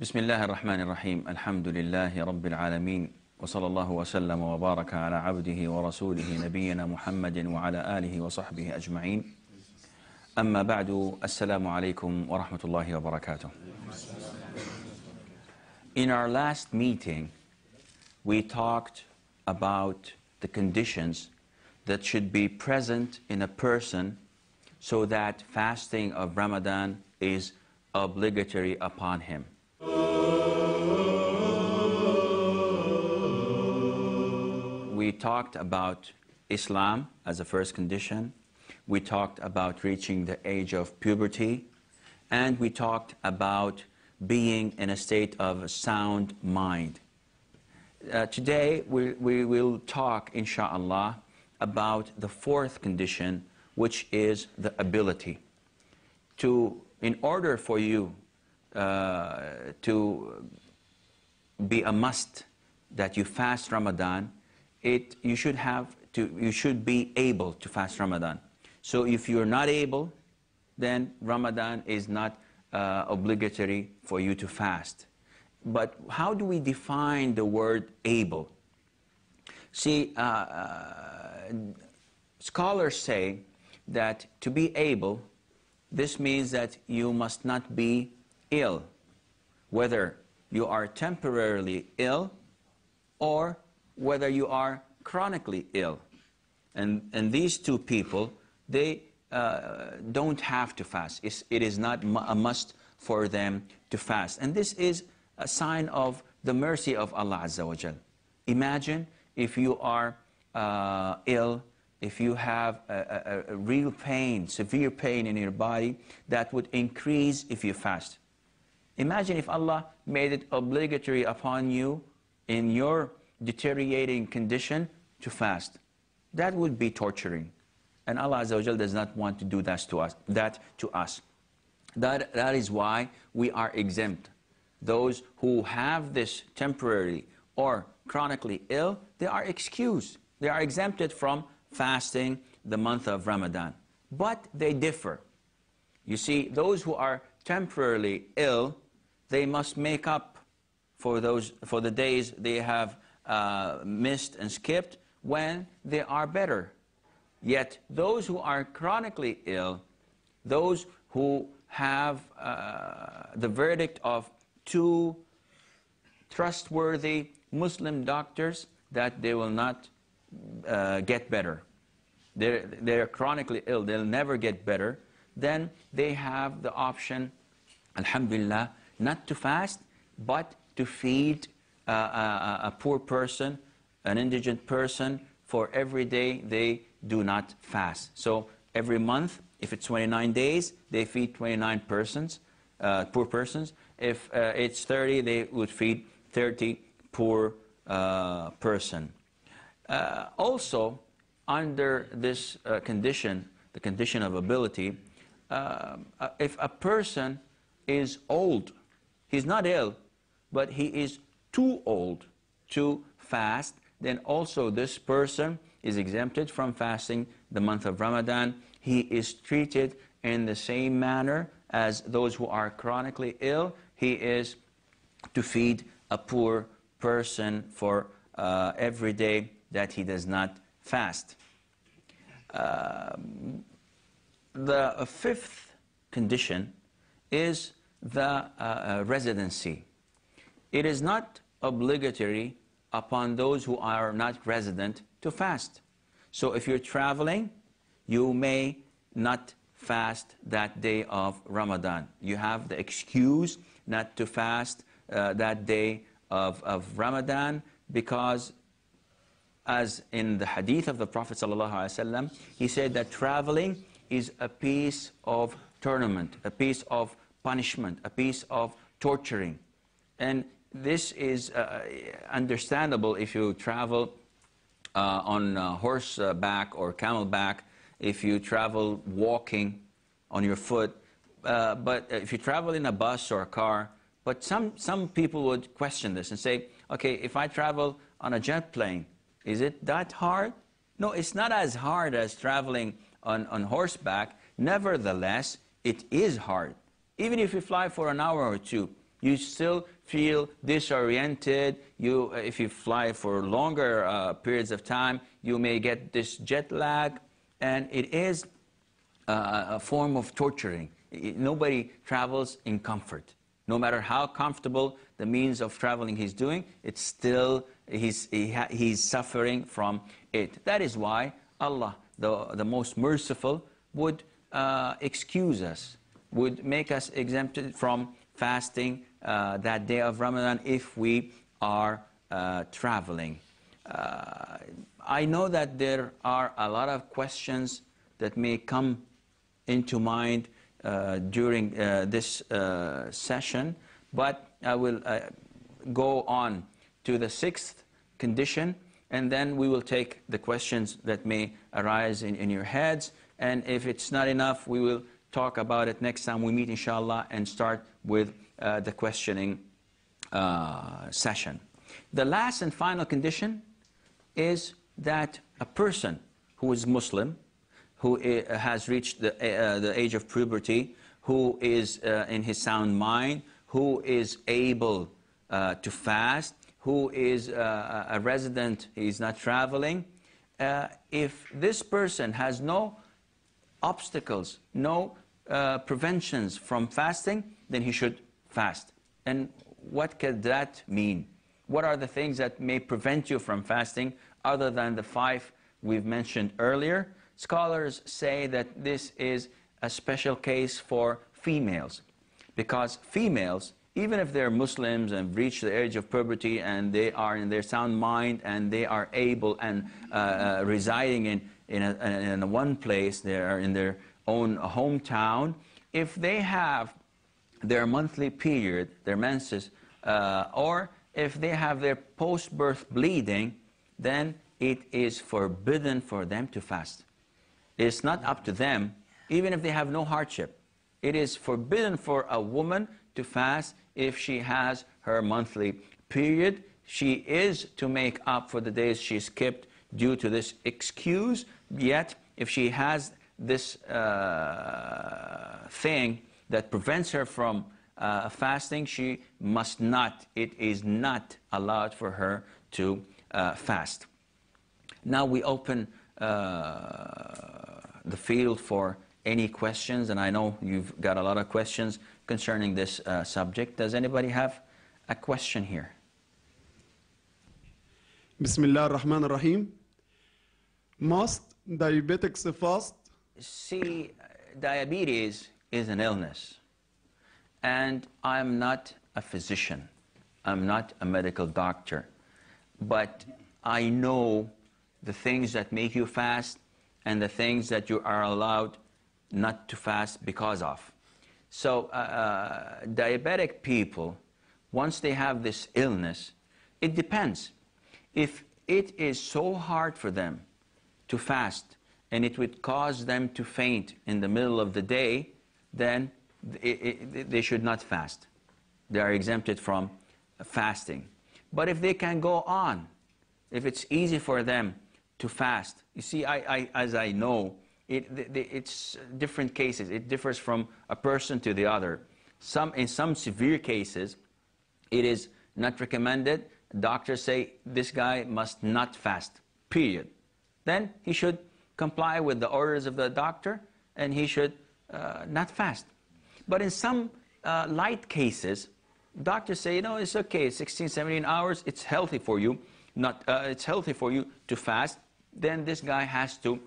بسم الله الرحمن الرحيم الحمد لله رب العالمين وصلى الله وسلم وبارك على عبده ورسوله نبينا محمد وعلى آله وصحبه أجمعين أما بعد السلام عليكم ورحمة الله وبركاته. In our last meeting we talked about the conditions that should be present in a person so that fasting of Ramadan is obligatory upon him. We talked about Islam as a first condition. We talked about reaching the age of puberty. And we talked about being in a state of sound mind. Today we will talk, inshallah, about the fourth condition, which is the ability. In order for you to be a must that you fast Ramadan, you should be able to fast Ramadan. So if you're not able, then Ramadan is not obligatory for you to fast. But how do we define the word able? See, scholars say that to be able, this means that you must not be ill, whether you are temporarily ill or whether you are chronically ill. And these two people, they don't have to fast. It is not a must for them to fast. And this is a sign of the mercy of Allah Azza wa Jal. Imagine if you are ill, if you have a real pain, severe pain in your body, that would increase if you fast. Imagine if Allah made it obligatory upon you in your deteriorating condition to fast. That would be torturing. And Allah Azza wa Jal does not want to do that to us. That is why we are exempt. Those who have this temporarily or chronically ill, they are excused. They are exempted from fasting the month of Ramadan. But they differ. You see, those who are temporarily ill, they must make up for the days they have missed and skipped when they are better. Yet those who are chronically ill, those who have the verdict of two trustworthy Muslim doctors that they will not get better, they're chronically ill, they'll never get better, then they have the option, alhamdulillah, not to fast, but to feed a poor person, an indigent person, for every day they do not fast. So every month, if it's 29 days, they feed 29 persons, poor persons. If it's 30, they would feed 30 poor person. Also, under this condition, the condition of ability, if a person is old, he's not ill, but he is too old to fast, then also this person is exempted from fasting the month of Ramadan. He is treated in the same manner as those who are chronically ill. He is to feed a poor person for every day that he does not fast. The fifth condition is the residency. It is not obligatory upon those who are not resident to fast. So if you're traveling, you may not fast that day of Ramadan. You have the excuse not to fast that day of Ramadan, because as in the hadith of the Prophet ﷺ, he said that traveling is a piece of torment, a piece of punishment, a piece of torturing. And this is understandable if you travel on horseback or camelback, if you travel walking on your foot, but if you travel in a bus or a car. But some people would question this and say, okay, if I travel on a jet plane, is it that hard? No, it's not as hard as traveling on horseback. Nevertheless, it is hard. Even if you fly for an hour or two, You still feel disoriented. If you fly for longer periods of time, you may get this jet lag, and it is a form of torturing. Nobody travels in comfort. No matter how comfortable the means of traveling he's doing, it's still, he's suffering from it. That is why Allah, the most merciful, would excuse us, would make us exempted from fasting that day of Ramadan if we are traveling. I know that there are a lot of questions that may come into mind during this session, but I will go on to the sixth condition, and then we will take the questions that may arise in your heads, and if it's not enough, we will talk about it next time we meet, inshallah, and start with the questioning session. The last and final condition is that a person who is Muslim, who has reached the age of puberty, who is in his sound mind, who is able to fast, who is a resident, he's not traveling, if this person has no obstacles, no preventions from fasting, then he should fast. And what could that mean? What are the things that may prevent you from fasting other than the 5 we've mentioned earlier? Scholars say that this is a special case for females, because females, even if they're Muslims and reach the age of puberty and they are in their sound mind and they are able and residing in one place, they are in their own hometown, if they have their monthly period, their menses, or if they have their post-birth bleeding, then it is forbidden for them to fast. It's not up to them, even if they have no hardship. It is forbidden for a woman to fast if she has her monthly period. She is to make up for the days she skipped due to this excuse, yet if she has this thing that prevents her from fasting, she must not, it is not allowed for her to fast. Now we open the field for any questions, and I know you've got a lot of questions concerning this subject. Does anybody have a question here? Bismillah ar-Rahman ar-Rahim. Must diabetics fast? See, diabetes is an illness, and I'm not a physician. I'm not a medical doctor, but I know the things that make you fast and the things that you are allowed not to fast because of. So diabetic people, once they have this illness, it depends. If it is so hard for them to fast and it would cause them to faint in the middle of the day, then they should not fast. They are exempted from fasting. But if they can go on, if it's easy for them to fast, you see, as I know, it's different cases. It differs from a person to the other. In some severe cases, it is not recommended. Doctors say this guy must not fast, period. Then he should comply with the orders of the doctor, and he should not fast. But in some light cases, doctors say, you know, it's okay, 16, 17 hours, it's healthy for you. It's healthy for you to fast. Then this guy has to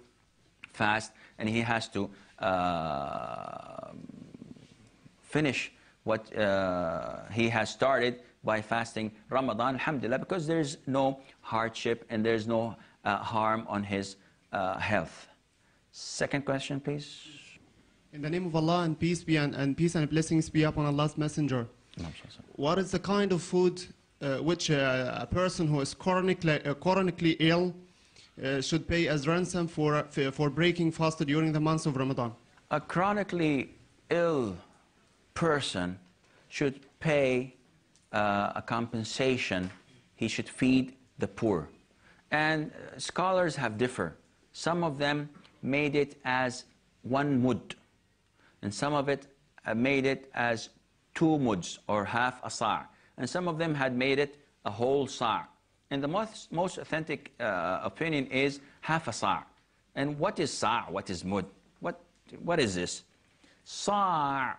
fast, and he has to finish what he has started by fasting Ramadan, alhamdulillah, because there's no hardship and there's no harm on his health. Second question, please. In the name of Allah, and peace and blessings be upon Allah's messenger. What is the kind of food which a person who is chronically ill should pay as ransom for breaking fast during the months of Ramadan? A chronically ill person should pay a compensation. He should feed the poor. And scholars have differed. Some of them made it as 1 mud, and some of it made it as 2 muds or half a sa', and some of them had made it a whole sa'. And the most authentic opinion is half a sa'. And what is sa'? What is mud? What is this? Sa'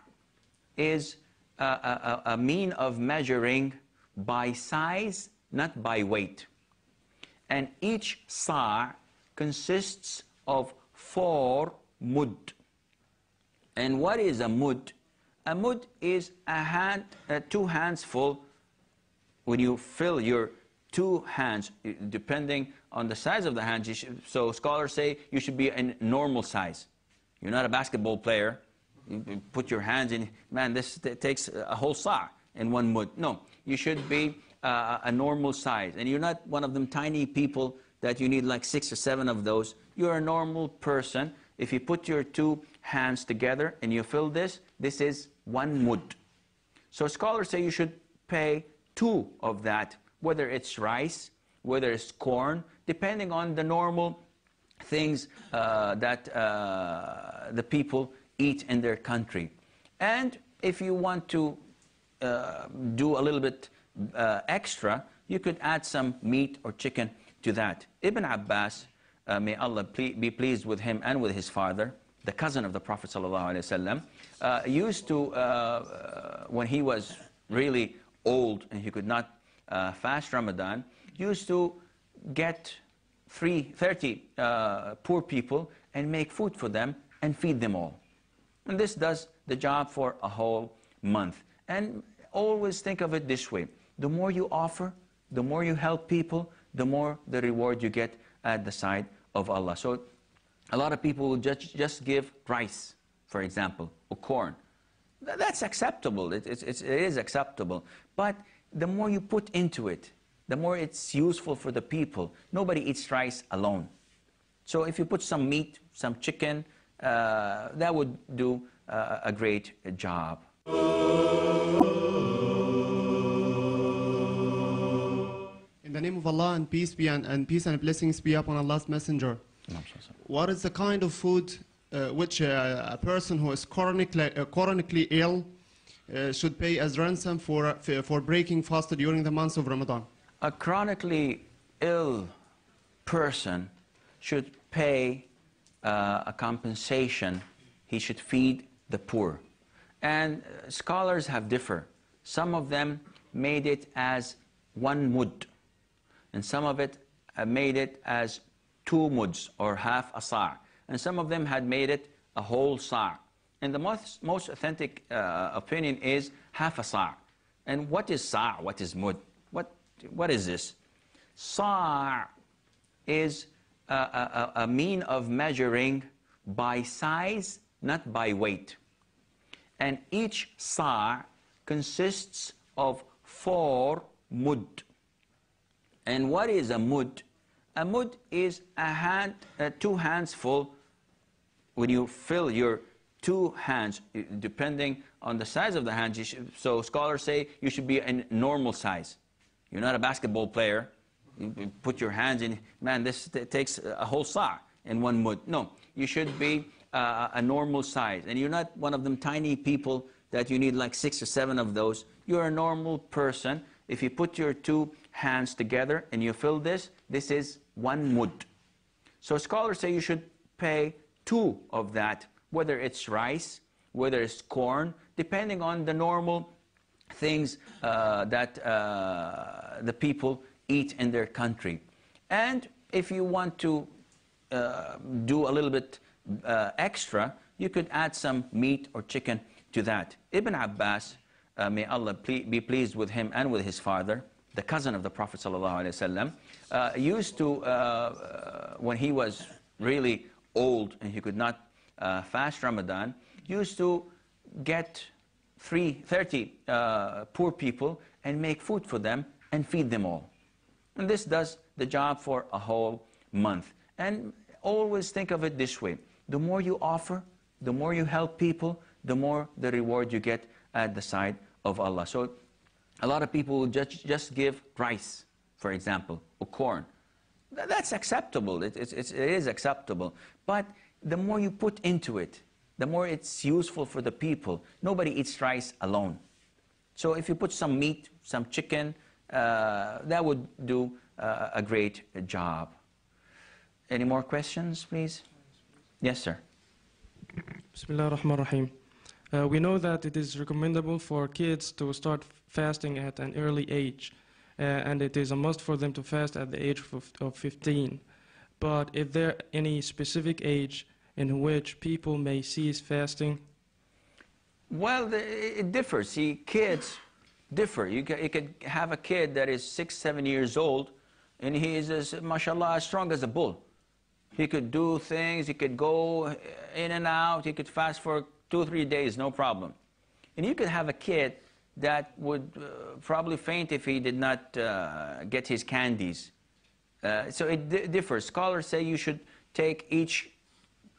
is a mean of measuring by size, not by weight. And each sa' consists of 4 mud. And what is a mud? A mud is a 2 hands full. When you fill your 2 hands, depending on the size of the hands, so scholars say you should be a normal size. You're not a basketball player. You put your hands in, man, this takes a whole sa' in 1 mud. No, you should be a normal size. And you're not one of them tiny people that you need like 6 or 7 of those. You're a normal person. If you put your 2 hands together and you fill this, this is 1 mud. So scholars say you should pay 2 of that, whether it's rice, whether it's corn, depending on the normal things that the people eat in their country. And if you want to do a little bit extra, you could add some meat or chicken to that. Ibn Abbas, may Allah be pleased with him and with his father, the cousin of the Prophet ﷺ, used to, when he was really old and he could not fast Ramadan, used to get 30 poor people and make food for them and feed them all. And this does the job for a whole month. And always think of it this way. The more you offer, the more you help people, the more the reward you get at the side of Allah. So a lot of people will just give rice, for example, or corn. That's acceptable. It is acceptable. But the more you put into it, the more it's useful for the people. Nobody eats rice alone. So if you put some meat, some chicken, that would do a great job. In the name of Allah, and peace and blessings be upon Allah's Messenger. What is the kind of food which a person who is chronically ill should pay as ransom for breaking fast during the months of Ramadan? A chronically ill person should pay a compensation. He should feed the poor. And scholars have differed. Some of them made it as 1 mud. And some of it made it as 2 muds or half a sa'. And some of them had made it a whole sa'. And the most authentic opinion is half a sa'. And what is sa'? What is mud? What is this? Sa' is a mean of measuring by size, not by weight. And each sa' consists of 4 mud. And what is a mud? A mud is a 2 hands full. When you fill your 2 hands, depending on the size of the hands, so scholars say you should be a normal size. You're not a basketball player. You put your hands in, man, this takes a whole sa' in 1 mud. No, you should be a normal size. And you're not one of them tiny people that you need like 6 or 7 of those. You're a normal person. If you put your 2 hands together and you fill this, this is 1 mud. So scholars say you should pay 2 of that, whether it's rice, whether it's corn, depending on the normal things that the people eat in their country. And if you want to do a little bit extra, you could add some meat or chicken to that. Ibn Abbas, may Allah be pleased with him and with his father, the cousin of the Prophet ﷺ, used to, when he was really old and he could not fast Ramadan, used to get 30 poor people and make food for them and feed them all. And this does the job for a whole month. And always think of it this way. The more you offer, the more you help people, the more the reward you get at the side of Allah. So a lot of people will just give rice, for example, or corn. That's acceptable. It is acceptable. But the more you put into it, the more it's useful for the people. Nobody eats rice alone. So if you put some meat, some chicken, that would do a great job. Any more questions, please? Yes, sir. Bismillah ar-Rahman ar-Rahim. We know that it is recommendable for kids to start fasting at an early age, and it is a must for them to fast at the age of 15. But is there any specific age in which people may cease fasting? Well, it differs. See, kids differ. You could have a kid that is 6, 7 years old, and he is, mashallah, as strong as a bull. He could do things, he could go in and out, he could fast for 2, 3 days, no problem. And you could have a kid that would probably faint if he did not get his candies. So it differs. Scholars say you should take each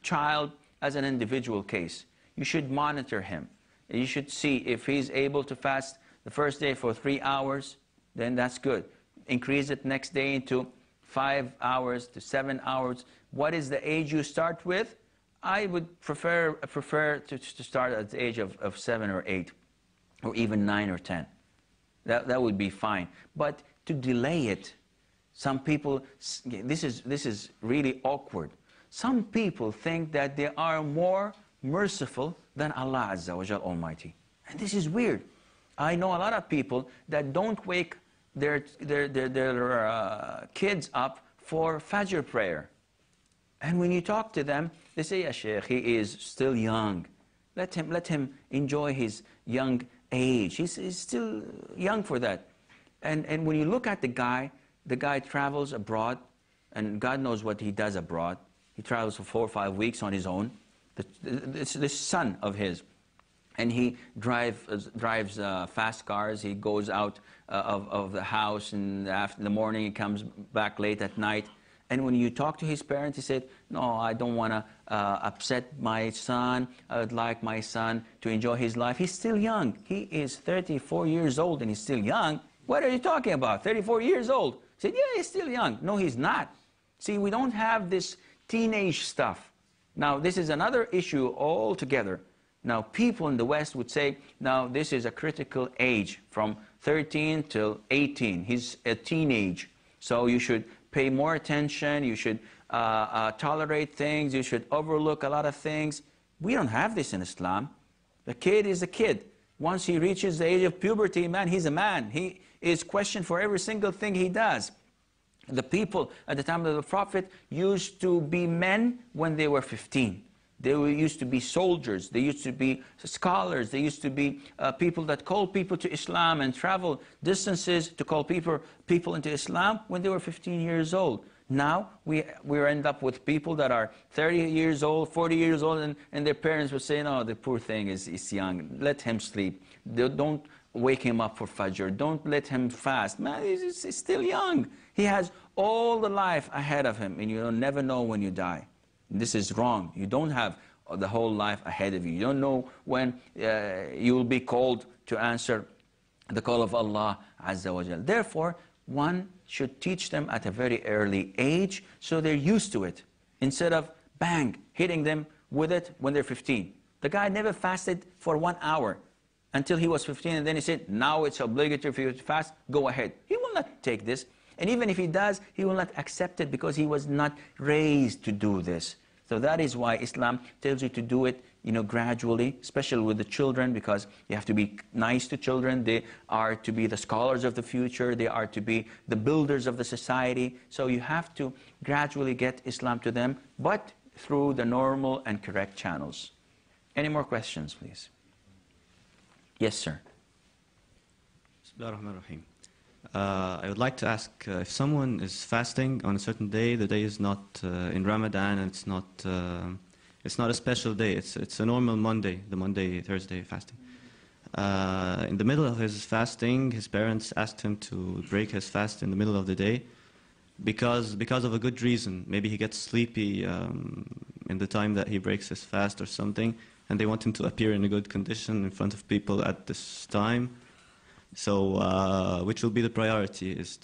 child as an individual case. You should monitor him. You should see if he's able to fast the first day for 3 hours, then that's good. Increase it next day into 5 hours to 7 hours. What is the age you start with? I would prefer to start at the age of 7 or 8, or even 9 or 10. That would be fine. But to delay it, some people, this is really awkward. Some people think that they are more merciful than Allah Azza wa Jal Almighty. And this is weird. I know a lot of people that don't wake their kids up for Fajr prayer. And when you talk to them, they say, "Ya Shaykh, he is still young. Let him enjoy his young age. He's still young for that." And when you look at the guy travels abroad, and God knows what he does abroad. He travels for 4 or 5 weeks on his own. This son of his. And he drives fast cars. He goes out of the house in the morning. He comes back late at night. And when you talk to his parents, he said, "No, I don't want to upset my son. I would like my son to enjoy his life. He's still young. He is 34 years old and he's still young. What are you talking about? 34 years old?" He said, "Yeah, he's still young." No, he's not. See, we don't have this teenage stuff. Now, this is another issue altogether. Now, people in the West would say, now, this is a critical age from 13 till 18. He's a teenage. So you should pay more attention. You should tolerate things. You should overlook a lot of things. We don't have this in Islam. The kid is a kid. Once he reaches the age of puberty, man, he's a man. He is questioned for every single thing he does. The people at the time of the Prophet used to be men when they were 15. They used to be soldiers. They used to be scholars. They used to be people that called people to Islam and travel distances to call people into Islam when they were 15 years old. Now, we end up with people that are 30 years old, 40 years old, and their parents will say, "No, the poor thing is young. Let him sleep. Don't wake him up for Fajr. Don't let him fast. Man, he's still young. He has all the life ahead of him, and you'll never know when you die." This is wrong. You don't have the whole life ahead of you. You don't know when you will be called to answer the call of Allah Azza wa Jal. Therefore, one should teach them at a very early age so they're used to it, instead of, bang, hitting them with it when they're 15. The guy never fasted for 1 hour until he was 15, and then he said, "Now it's obligatory for you to fast, go ahead." He will not take this. And even if he does, he will not accept it because he was not raised to do this. So that is why Islam tells you to do it, gradually, especially with the children, because you have to be nice to children. They are to be the scholars of the future. They are to be the builders of the society. So you have to gradually get Islam to them, but through the normal and correct channels. Any more questions, please? Yes, sir. Bismillah ar-Rahman ar-Rahim. I would like to ask if someone is fasting on a certain day, the day is not in Ramadan, and it's not a special day. It's a normal Monday, the Monday, Thursday fasting. In the middle of his fasting, his parents asked him to break his fast in the middle of the day because of a good reason. Maybe he gets sleepy in the time that he breaks his fast or something, and they want him to appear in a good condition in front of people at this time. So, which will be the priority? Is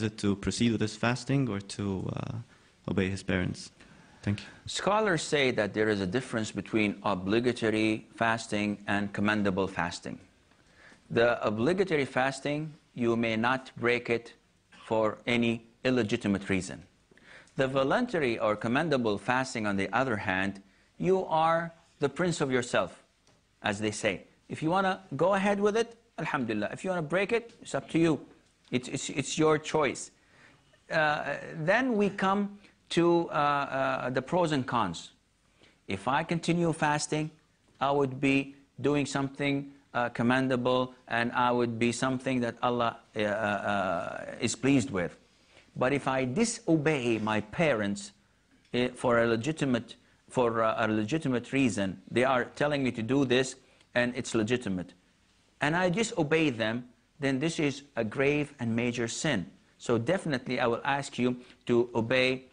it to proceed with his fasting or to obey his parents? Thank you. Scholars say that there is a difference between obligatory fasting and commendable fasting. The obligatory fasting, you may not break it for any illegitimate reason. The voluntary or commendable fasting, on the other hand, you are the prince of yourself, as they say. If you want to go ahead with it, alhamdulillah. If you want to break it, it's up to you. It's your choice. Then we come to the pros and cons. If I continue fasting, I would be doing something commendable, and I would be something that Allah is pleased with. But if I disobey my parents for a legitimate reason, they are telling me to do this and it's legitimate, and I disobey them, then this is a grave and major sin. So definitely I will ask you to obey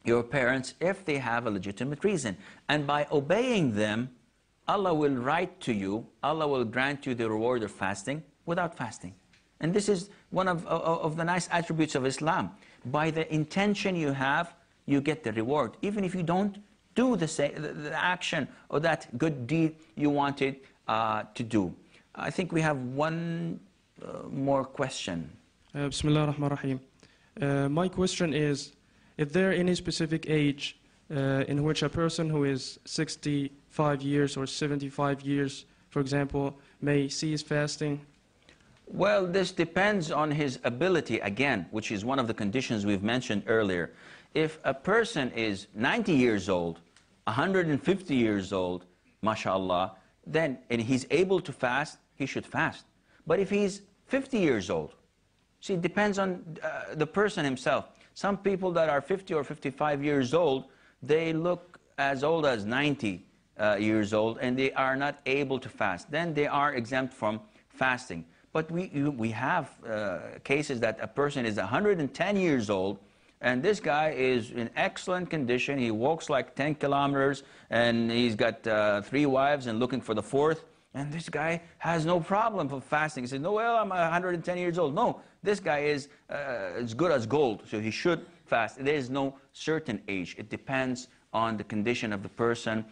your parents if they have a legitimate reason. And by obeying them, Allah will write to you, Allah will grant you the reward of fasting without fasting. And this is one of the nice attributes of Islam. By the intention you have, you get the reward. Even if you don't do the action or that good deed you wanted to do. I think we have one more question. Bismillah ar-Rahman ar-Rahim. My question is there any specific age in which a person who is 65 years or 75 years, for example, may cease fasting? Well, this depends on his ability, again, which is one of the conditions we've mentioned earlier. If a person is 90 years old, 150 years old, mashallah, then and he's able to fast, he should fast. But if he's 50 years old, see, it depends on the person himself. Some people that are 50 or 55 years old, they look as old as 90 years old, and they are not able to fast. Then they are exempt from fasting. But we have cases that a person is 110 years old, and this guy is in excellent condition. He walks like 10 kilometers, and he's got 3 wives and looking for the 4th. And this guy has no problem for fasting. He says, no, well, I'm 110 years old. No, this guy is as good as gold, so he should fast. There is no certain age. It depends on the condition of the person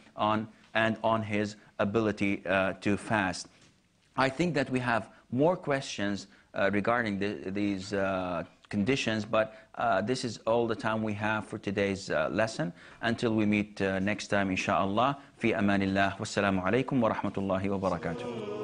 and on his ability to fast. I think that we have more questions regarding these conditions, but this is all the time we have for today's lesson. Until we meet next time, inshallah. Fi amanillah. Wassalamu alaikum wa rahmatullahi wa barakatuh.